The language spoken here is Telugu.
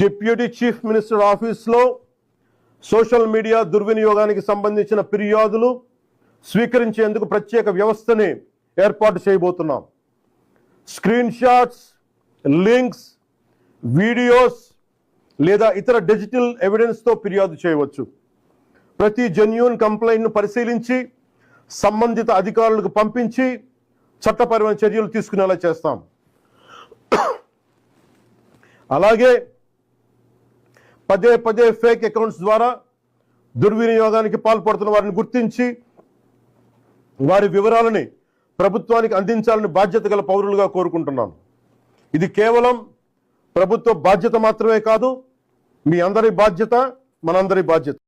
డిప్యూటీ చీఫ్ మినిస్టర్ ఆఫీస్లో సోషల్ మీడియా దుర్వినియోగానికి సంబంధించిన ఫిర్యాదులు స్వీకరించేందుకు ప్రత్యేక వ్యవస్థని ఏర్పాటు చేయబోతున్నాం. స్క్రీన్ షాట్స్, లింక్స్, వీడియోస్ లేదా ఇతర డిజిటల్ ఎవిడెన్స్తో ఫిర్యాదు చేయవచ్చు. ప్రతి జెన్యూన్ కంప్లైంట్ను పరిశీలించి సంబంధిత అధికారులకు పంపించి చట్టపరమైన చర్యలు తీసుకునేలా చేస్తాం. అలాగే పదే పదే ఫేక్ అకౌంట్స్ ద్వారా దుర్వినియోగానికి పాల్పడుతున్న వారిని గుర్తించి వారి వివరాలని ప్రభుత్వానికి అందించాలని బాధ్యత గల పౌరులుగా కోరుకుంటున్నాను. ఇది కేవలం ప్రభుత్వ బాధ్యత మాత్రమే కాదు, మీ అందరి బాధ్యత, మనందరి బాధ్యత.